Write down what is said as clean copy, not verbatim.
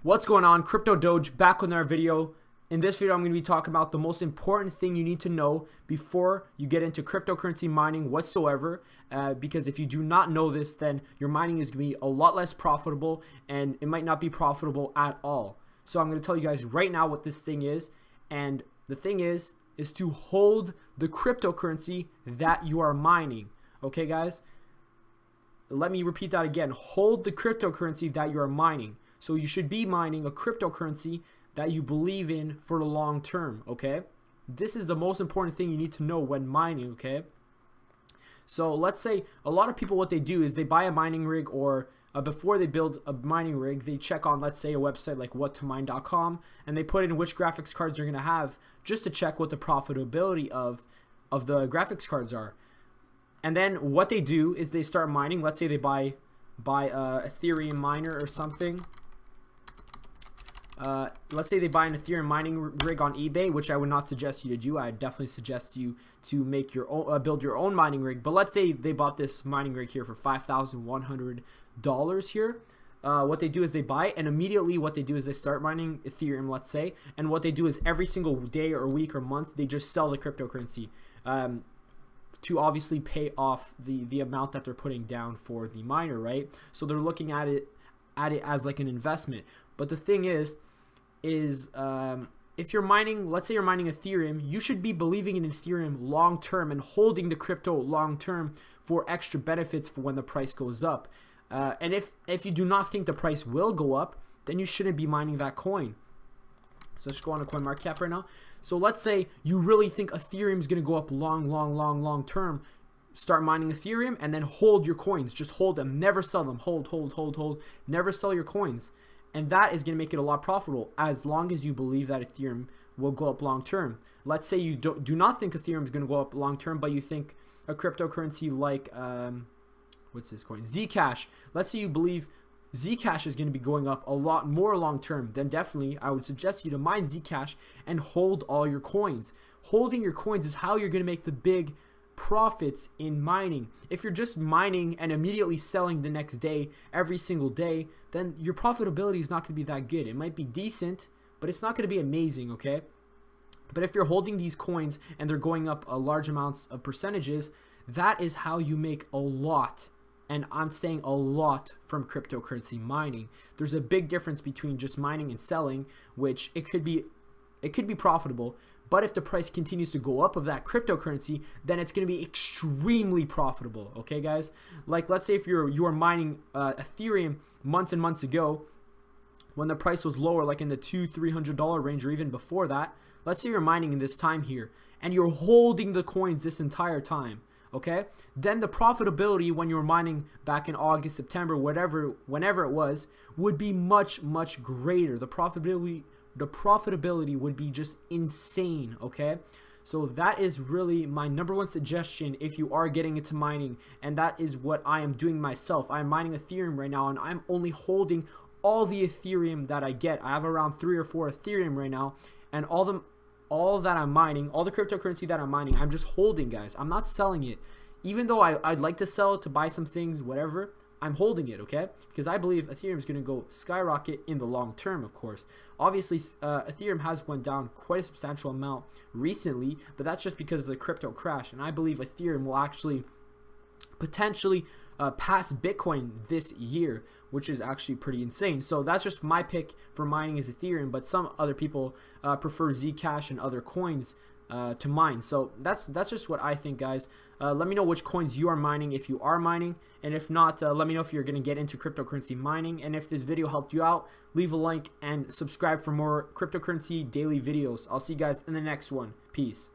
What's going on? Crypto Doge back with another video. In this video, I'm going to be talking about the most important thing you need to know before you get into cryptocurrency mining whatsoever. Because if you do not know this, then your mining is going to be a lot less profitable and it might not be profitable at all. So I'm going to tell you guys right now what this thing is. And the thing is to hold the cryptocurrency that you are mining. Okay, guys? Let me repeat that again. Hold the cryptocurrency that you are mining. So you should be mining a cryptocurrency that you believe in for the long term, okay? This is the most important thing you need to know when mining, okay? So let's say a lot of people, what they do is they buy a mining rig, or before they build a mining rig, they check on, let's say, a website like whattomine.com, and they put in which graphics cards they're going to have just to check what the profitability of the graphics cards are. And then what they do is they start mining. Let's say they buy a Ethereum miner or something. Let's say they buy an Ethereum mining rig on eBay, which I would not suggest you to do. I definitely suggest you to make your own, build your own mining rig. But let's say they bought this mining rig here for $5,100 here. What they do is they buy it, and immediately what they do is they start mining Ethereum, let's say. And what they do is every single day or week or month, they just sell the cryptocurrency to obviously pay off the amount that they're putting down for the miner, right? So they're looking at it as like an investment. But the thing is if you're mining, let's say you're mining Ethereum, you should be believing in Ethereum long term and holding the crypto long term for extra benefits for when the price goes up. And if you do not think the price will go up, then you shouldn't be mining that coin. So let's go on to CoinMarketCap right now. So let's say you really think Ethereum is going to go up long term. Start mining Ethereum and then hold your coins. Just hold them. Never sell them. Hold. Never sell your coins. And that is going to make it a lot profitable as long as you believe that Ethereum will go up long term. Let's say you do not think Ethereum is going to go up long term, but you think a cryptocurrency like, what's this coin? Zcash. Let's say you believe Zcash is going to be going up a lot more long term. Then definitely I would suggest you to mine Zcash and hold all your coins. Holding your coins is how you're going to make the big profits in mining. If you're just mining and immediately selling the next day, every single day, then your profitability is not going to be that good. It might be decent, but it's not going to be amazing, okay? But if you're holding these coins and they're going up a large amounts of percentages, that is how you make a lot. And I'm saying a lot from cryptocurrency mining. There's a big difference between just mining and selling, which it could be profitable. But if the price continues to go up of that cryptocurrency, then it's going to be extremely profitable. Okay, guys? Like, let's say if you are mining Ethereum months and months ago, when the price was lower, like in the $200-300 range, or even before that. Let's say you're mining in this time here, and you're holding the coins this entire time. Okay? Then the profitability when you were mining back in August, September, whenever it was, would be much greater. The profitability would be just insane, okay? So that is really my #1 suggestion if you are getting into mining, and that is what I am doing myself. I'm mining Ethereum right now, and I'm only holding all the Ethereum that I get. I have around 3 or 4 Ethereum right now, and all that I'm mining, all the cryptocurrency that I'm mining, I'm just holding, guys. I'm not selling it. Even though I'd like to sell it to buy some things, whatever, I'm holding it, okay? Because I believe Ethereum is going to go skyrocket in the long term, of course. Obviously, Ethereum has went down quite a substantial amount recently, but that's just because of the crypto crash. And I believe Ethereum will actually potentially pass Bitcoin this year, which is actually pretty insane. So that's just my pick for mining is Ethereum, but some other people prefer Zcash and other coins to mine. So that's just what I think, guys. Let me know which coins you are mining if you are mining, and if not, let me know if you're going to get into cryptocurrency mining. And if this video helped you out, leave a like and subscribe for more cryptocurrency daily videos. I'll see you guys in the next one. Peace.